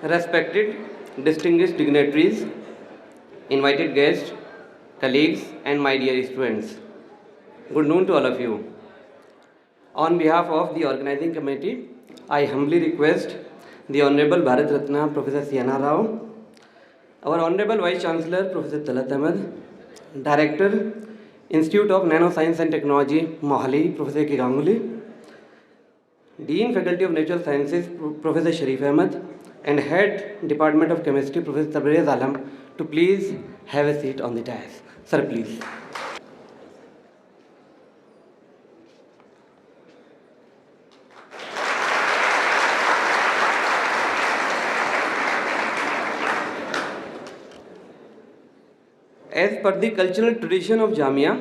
respected distinguished dignitaries, invited guests, colleagues, and my dear students. Good noon to all of you. On behalf of the organizing committee, I humbly request the Honorable Bharat Ratna Professor Siana Rao, our Honorable Vice Chancellor Professor Talat Ahmed, Director, Institute of Nanoscience and Technology, Mohali, Professor K. Ganguly, Dean Faculty of Natural Sciences, Professor Sharif Ahmed, and Head Department of Chemistry, Professor Tabriz Alam, to please have a seat on the dais. Sir, please. As per the cultural tradition of Jamia,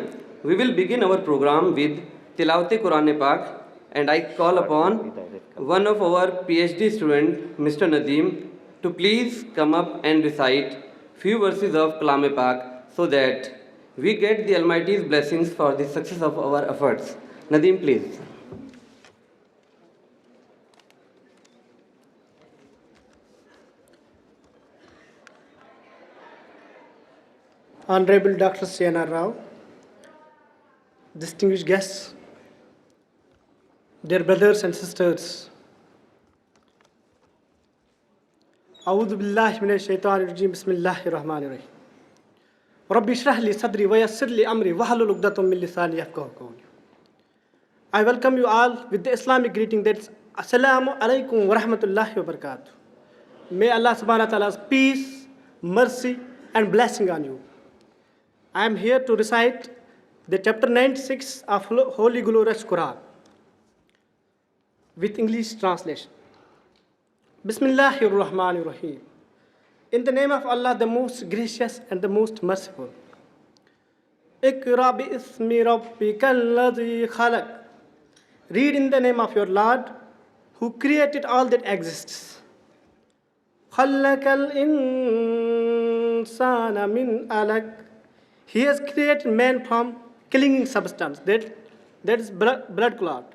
we will begin our program with Tilawat Quran Pak, and I call upon one of our PhD student, Mr. Nadeem, to please come up and recite few verses of Kalam Pak so that we get the Almighty's blessings for the success of our efforts. Nadeem, please. Honorable Dr. Siana Rao, distinguished guests, dear brothers and sisters, أعوذ بالله من الشيطان الرجيم بسم الله الرحمن الرحيم ربي اشرح لي صدري ويسر لي أمري واحلل عقدة من لساني يفقهوا قولي. I welcome you all with the Islamic greeting, that's Assalamu alaikum wa rahmatullahi wa barakatuh. May Allah subhanahu wa ta'ala's peace, mercy and blessing on you. I am here to recite the chapter 96 of Holy Glorious Quran with English translation. Bismillahir Rahmanir Rahim. In the name of Allah, the most gracious and the most merciful. Iqra bi ismi rabbikal ladhi khalaq. Read in the name of your Lord who created all that exists. Khalaqal insana min alaq. He has created man from clinging substance, that is blood clot.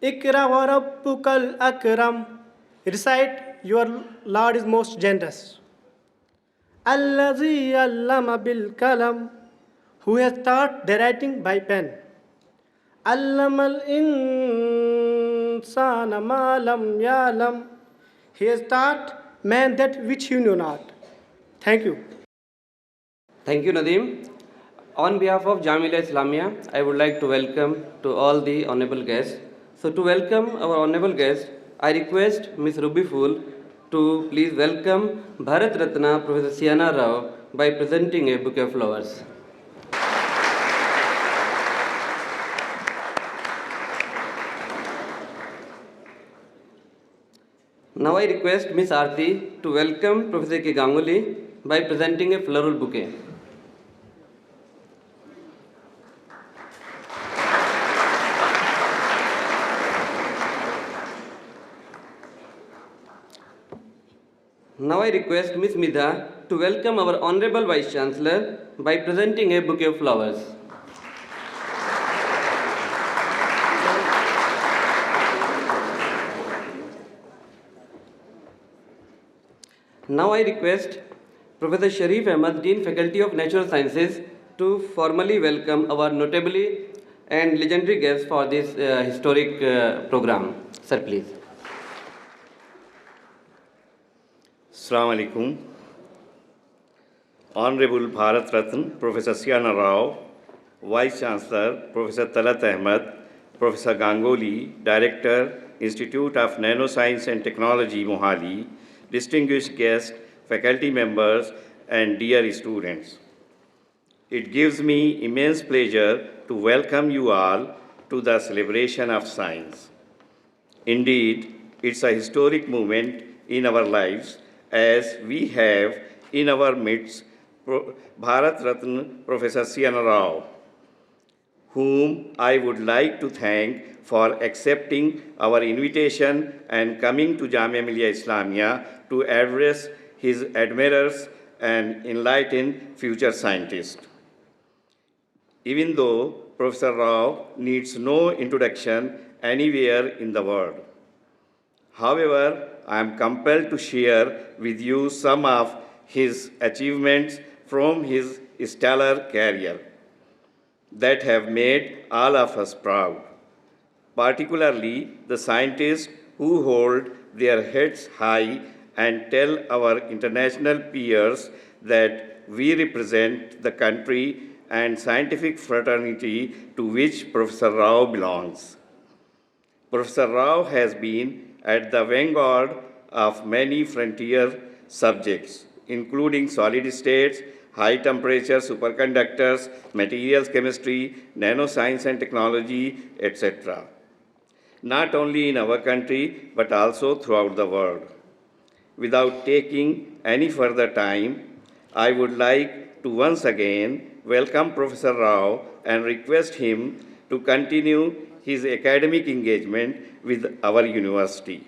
Ikra wa rabbukal akram. Recite, your Lord is most generous. Allazi allama bil kalam. Who has taught the writing by pen. Allamal insana ma lam yalam. He has taught man that which he knew not. Thank you. Thank you, Nadeem. On behalf of Jamia Islamia, I would like to welcome to all the honorable guests. So to welcome our honorable guest, I request Ms. Ruby Fool to please welcome Bharat Ratna Professor Siana Rao by presenting a bouquet of flowers. Now I request Ms. Aarti to welcome Professor K. Ganguly by presenting a floral bouquet. Now I request Ms. Midha to welcome our Honorable Vice Chancellor by presenting a bouquet of flowers. Now I request Professor Sharif Ahmed, Dean Faculty of Natural Sciences, to formally welcome our notably and legendary guests for this historic program. Sir, please. Assalamu alaikum. Honorable Bharat Ratna Professor Siana Rao, Vice Chancellor Professor Talat Ahmed, Professor Ganguly, Director, Institute of Nanoscience and Technology, Mohali, distinguished guests, faculty members, and dear students. It gives me immense pleasure to welcome you all to the celebration of science. Indeed, it's a historic moment in our lives as we have in our midst Bharat Ratna Professor Siana Rao, whom I would like to thank for accepting our invitation and coming to Jamia Millia Islamia to address his admirers and enlighten future scientists. Even though Professor Rao needs no introduction anywhere in the world, However, I am compelled to share with you some of his achievements from his stellar career that have made all of us proud, particularly the scientists who hold their heads high and tell our international peers that we represent the country and scientific fraternity to which Professor Rao belongs. Professor Rao has been at the vanguard of many frontier subjects, including solid states, high temperature superconductors, materials chemistry, nanoscience and technology, etc. Not only in our country, but also throughout the world. Without taking any further time, I would like to once again welcome Professor Rao and request him to continue his academic engagement with our university.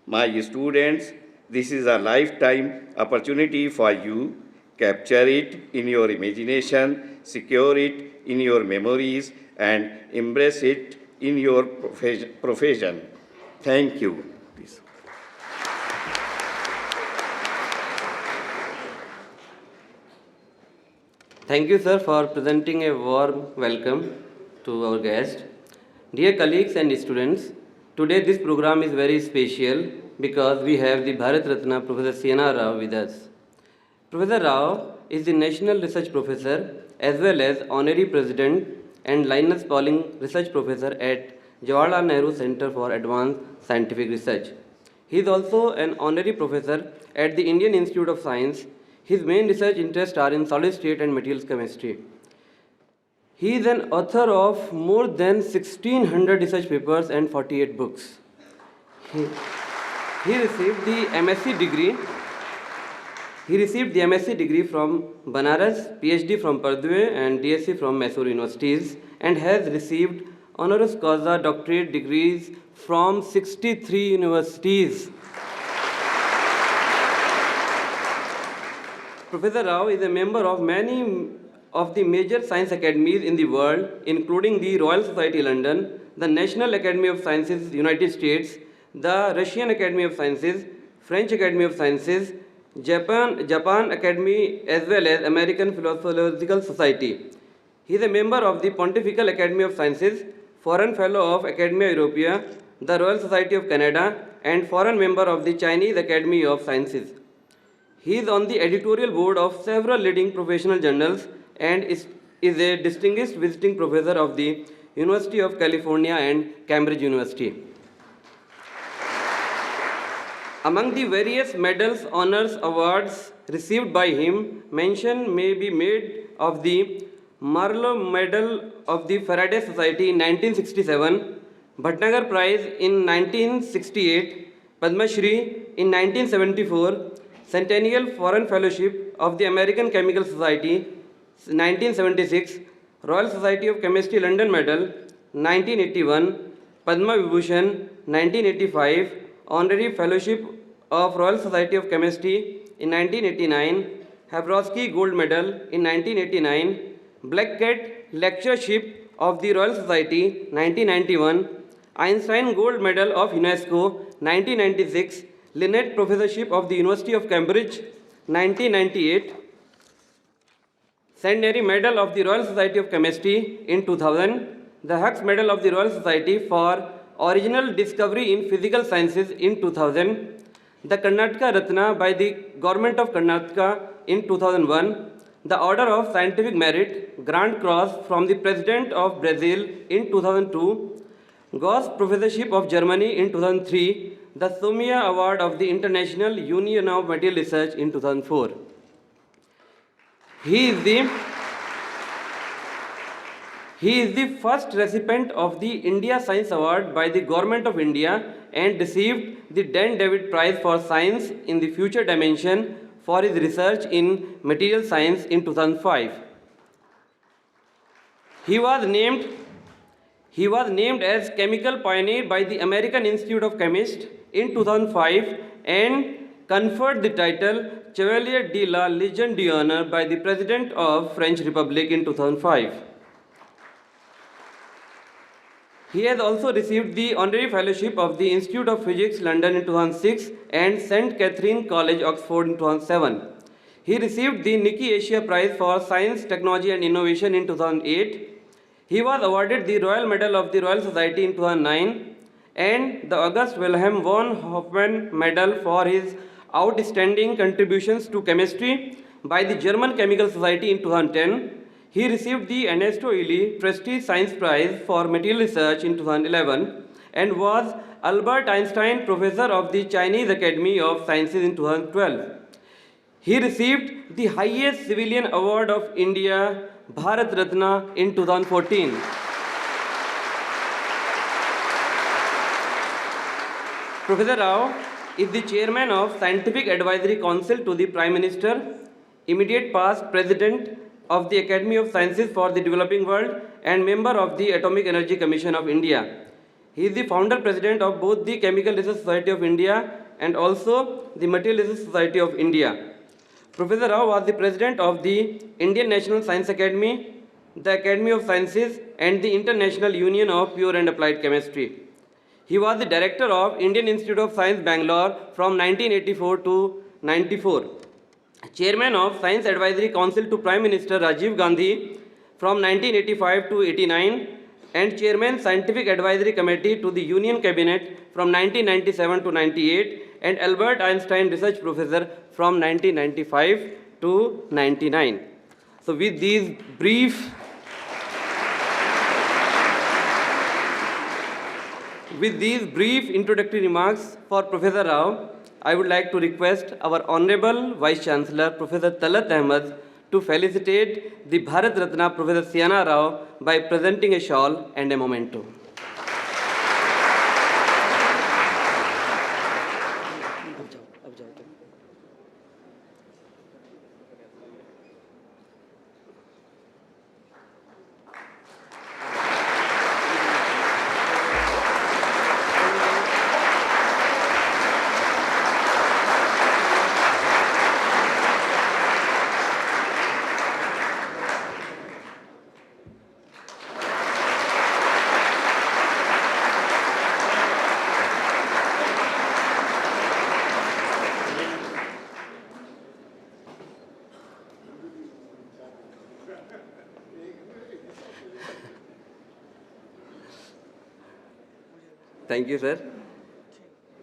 My students, this is a lifetime opportunity for you. Capture it in your imagination, secure it in your memories, and embrace it in your profession. Thank you. Please. Thank you, sir, for presenting a warm welcome to our guest. Dear colleagues and students, today this program is very special because we have the Bharat Ratna Professor C.N.R. Rao with us. Professor Rao is the National Research Professor as well as Honorary President and Linus Pauling Research Professor at Jawaharlal Nehru Center for Advanced Scientific Research. He is also an Honorary Professor at the Indian Institute of Science. His main research interests are in solid state and materials chemistry. He is an author of more than 1600 research papers and 48 books. He received the MSc degree. He received the MSc degree from Banaras, PhD from Purdue and DSc from Mysore universities, and has received honoris causa doctorate degrees from 63 universities. Professor Rao is a member of many of the major science academies in the world, including the Royal Society London, the National Academy of Sciences, United States, the Russian Academy of Sciences, French Academy of Sciences, Japan Academy, as well as American Philosophical Society. He is a member of the Pontifical Academy of Sciences, Foreign Fellow of Academia Europaea, the Royal Society of Canada, and foreign member of the Chinese Academy of Sciences. He is on the editorial board of several leading professional journals and is a distinguished visiting professor of the University of California and Cambridge University. Among the various medals, honors, awards received by him, mention may be made of the Marlowe Medal of the Faraday Society in 1967, Bhatnagar Prize in 1968, Padma Shri in 1974, Centennial Foreign Fellowship of the American Chemical Society 1976, Royal Society of Chemistry London Medal 1981, Padma Vibhushan 1985, Honorary Fellowship of Royal Society of Chemistry in 1989, Havrosky Gold Medal in 1989, Black Cat Lectureship of the Royal Society 1991, Einstein Gold Medal of UNESCO 1996, Linnet Professorship of the University of Cambridge 1998, Centenary Medal of the Royal Society of Chemistry in 2000, the Hux Medal of the Royal Society for Original Discovery in Physical Sciences in 2000, the Karnataka Ratna by the Government of Karnataka in 2001, the Order of Scientific Merit, Grand Cross from the President of Brazil in 2002, Gauss Professorship of Germany in 2003, the Somia Award of the International Union of Material Research in 2004. He is the first recipient of the India Science Award by the Government of India and received the Dan David Prize for Science in the Future Dimension for his research in material science in 2005. He was named as Chemical Pioneer by the American Institute of Chemists in 2005 and conferred the title Chevalier de la Légion d'Honneur by the President of French Republic in 2005. He has also received the Honorary Fellowship of the Institute of Physics, London in 2006 and St. Catherine College, Oxford in 2007. He received the Nikkei Asia Prize for Science, Technology and Innovation in 2008. He was awarded the Royal Medal of the Royal Society in 2009 and the August Wilhelm von Hofmann Medal for his outstanding contributions to chemistry by the German Chemical Society in 2010. He received the Ernesto Illy Prestige Science Prize for Material Research in 2011 and was Albert Einstein Professor of the Chinese Academy of Sciences in 2012. He received the highest civilian award of India, Bharat Ratna, in 2014. Professor Rao is the chairman of Scientific Advisory Council to the Prime Minister, immediate past president of the Academy of Sciences for the Developing World, and member of the Atomic Energy Commission of India. He is the founder president of both the Chemical Research Society of India and also the Material Research Society of India. Professor Rao was the president of the Indian National Science Academy, the Academy of Sciences, and the International Union of Pure and Applied Chemistry. He was the director of Indian Institute of Science, Bangalore from 1984 to 94. Chairman of Science Advisory Council to Prime Minister Rajiv Gandhi from 1985 to 89 and Chairman Scientific Advisory Committee to the Union Cabinet from 1997 to 98 and Albert Einstein Research Professor from 1995 to 99. So with these brief introductory remarks for Professor Rao, I would like to request our Honorable Vice Chancellor, Professor Talat Ahmed, to felicitate the Bharat Ratna Professor Siana Rao by presenting a shawl and a memento. Thank you, sir.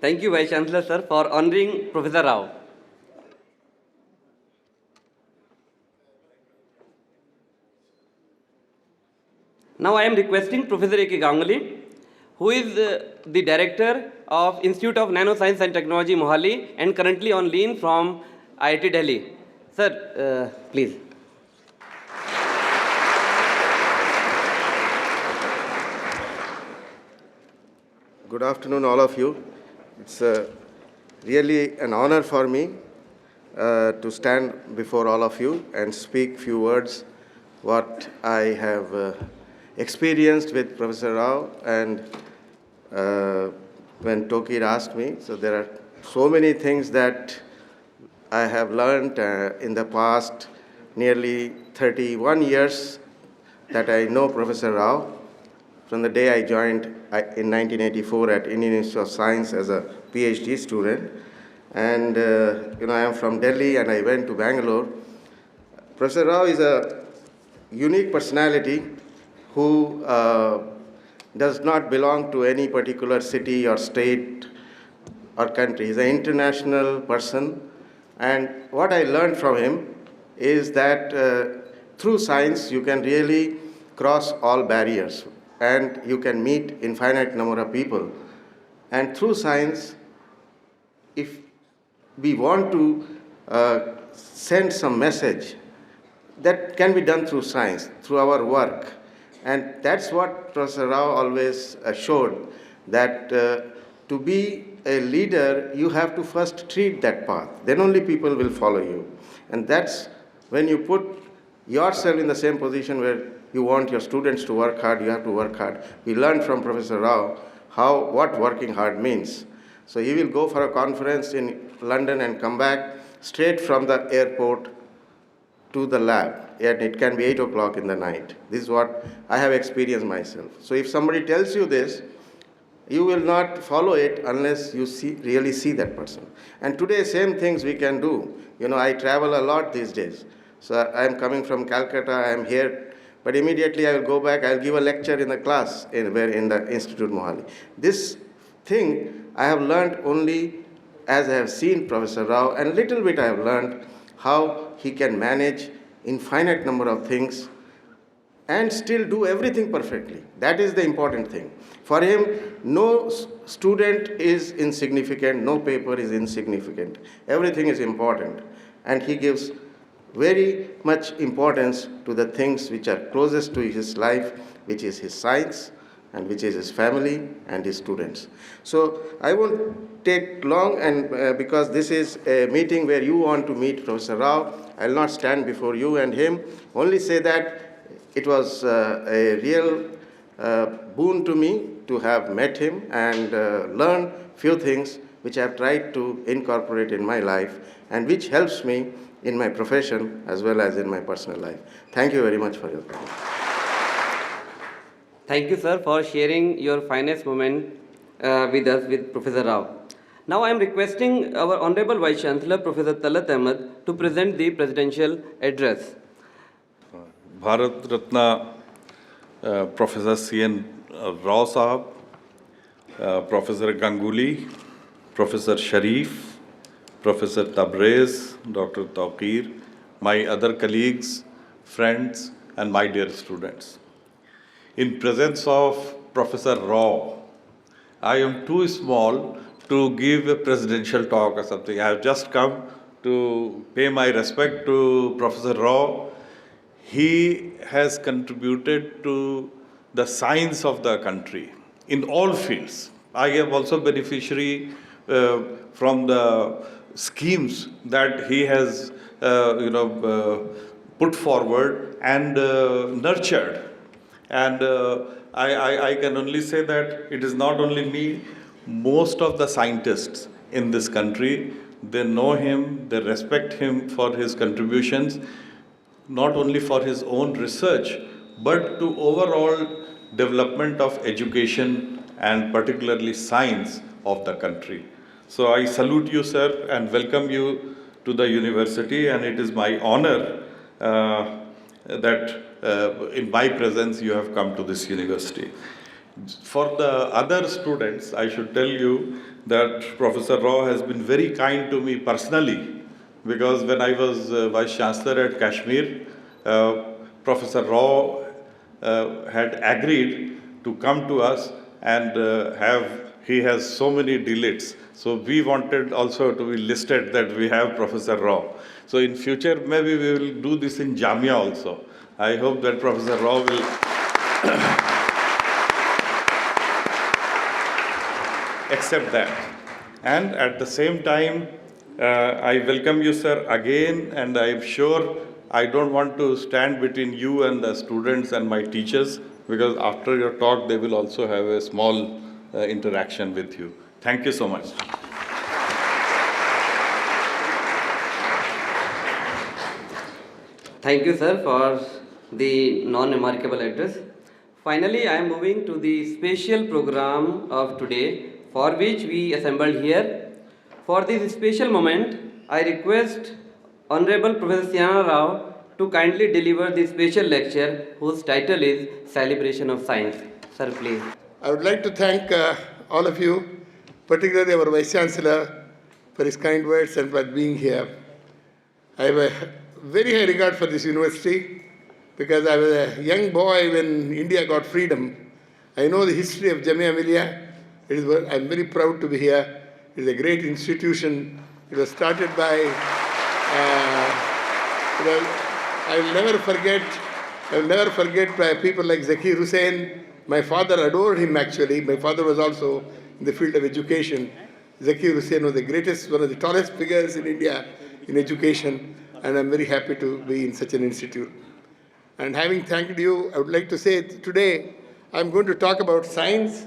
Thank you, Vice Chancellor, sir, for honoring Professor Rao. Now I am requesting Professor A.K. Ganguly, who is the Director of Institute of Nanoscience and Technology, Mohali, and currently on leave from IIT Delhi. Sir, please. Good afternoon, all of you. It's really an honor for me to stand before all of you and speak few words what I have experienced with Professor Rao and when Tokir asked me. So there are so many things that I have learned in the past nearly 31 years that I know Professor Rao. From the day I joined in 1984 at Indian Institute of Science as a PhD student. And I am from Delhi and I went to Bangalore. Professor Rao is a unique personality who does not belong to any particular city or state or country. He's an international person. And what I learned from him is that through science you can really cross all barriers and you can meet infinite number of people. And through science, if we want to send some message, that can be done through science, through our work. And that's what Professor Rao always showed, that to be a leader, you have to first treat that path. Then only people will follow you. And that's when you put yourself in the same position where you want your students to work hard, you have to work hard. We learned from Professor Rao what working hard means. So he will go for a conference in London and come back straight from the airport to the lab, and it can be 8 o'clock in the night. This is what I have experienced myself. So if somebody tells you this, you will not follow it unless you really see that person. And today, same things we can do. I travel a lot these days. So I am coming from Calcutta, I am here, but immediately I will go back, I will give a lecture in the class in the Institute Mohali. This thing I have learned only as I have seen Professor Rao, and little bit I have learned how he can manage infinite number of things and still do everything perfectly. That is the important thing. For him, no student is insignificant, no paper is insignificant. Everything is important. And he gives very much importance to the things which are closest to his life, which is his science, and which is his family and his students. So I won't take long, and because this is a meeting where you want to meet Professor Rao, I will not stand before you and him. Only say that it was a real boon to me to have met him and learn few things which I have tried to incorporate in my life and which helps me in my profession as well as in my personal life. Thank you very much for your time. Thank you, sir, for sharing your finest moment with us, with Professor Rao. Now I am requesting our Honorable Vice Chancellor, Professor Talat Ahmed, to present the presidential address. Bharat Ratna Professor C.N. Rao Sahab, Professor Ganguly, Professor Sharif, Professor Tabrez, Dr. Tawqir, my other colleagues, friends, and my dear students. In presence of Professor Rao, I am too small to give a presidential talk or something. I have just come to pay my respect to Professor Rao. He has contributed to the science of the country in all fields. I am also beneficiary from the schemes that he has put forward and nurtured. And I can only say that it is not only me, most of the scientists in this country, they know him, they respect him for his contributions, not only for his own research, but to overall development of education and particularly science of the country. So I salute you, sir, and welcome you to the university, and it is my honor that in my presence you have come to this university. For the other students, I should tell you that Professor Rao has been very kind to me personally, because when I was Vice Chancellor at Kashmir, Professor Rao had agreed to come to us and he has so many delegates. So we wanted also to be listed that we have Professor Rao. So in future, maybe we will do this in Jamia also. I hope that Professor Rao will accept that. And at the same time, I welcome you, sir, again, and I'm sure I don't want to stand between you and the students and my teachers, because after your talk, they will also have a small interaction with you. Thank you so much. Thank you, sir, for the non-remarkable address. Finally, I am moving to the special program of today, for which we assembled here. For this special moment, I request Honorable Professor C.N. Rao to kindly deliver the special lecture whose title is Celebration of Science. Sir, please. I would like to thank all of you, particularly our Vice Chancellor, for his kind words and for being here. I have a very high regard for this university because I was a young boy when India got freedom. I know the history of Jamia Millia. I'm very proud to be here. It is a great institution. It was started by, I will never forget by people like Zakir Hussain. My father adored him actually. My father was also in the field of education. Zakir Hussain was the greatest, one of the tallest figures in India in education, and I'm very happy to be in such an institute. And having thanked you, I would like to say today, I'm going to talk about science.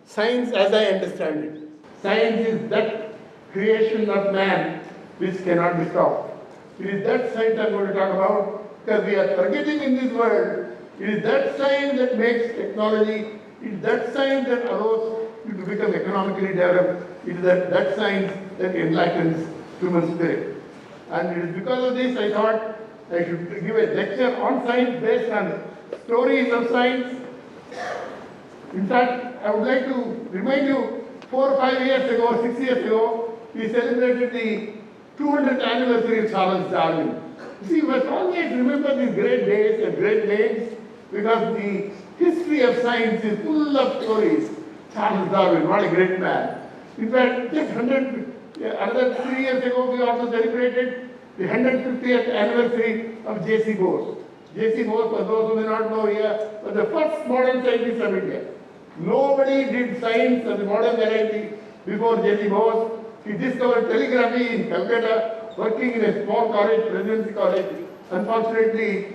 Science as I understand it. Science is that creation of man which cannot be stopped. It is that science I'm going to talk about, because we are forgetting in this world. It is that science that makes technology. It is that science that allows you to become economically developed. It is that science that enlightens human spirit. And it is because of this I thought I should give a lecture on science based on stories of science. In fact, I would like to remind you, 4 or 5 years ago, 6 years ago, we celebrated the 200th anniversary of Charles Darwin. You see, you must always remember these great days and great names, because the history of science is full of stories. Charles Darwin, what a great man. In fact, just another 3 years ago, we also celebrated the 150th anniversary of J.C. Bose. J.C. Bose, for those who may not know here, was the first modern scientist of India. Nobody did science of the modern variety before J.C. Bose. He discovered telegraphy in Calcutta, working in a small college, Presidency College. Unfortunately,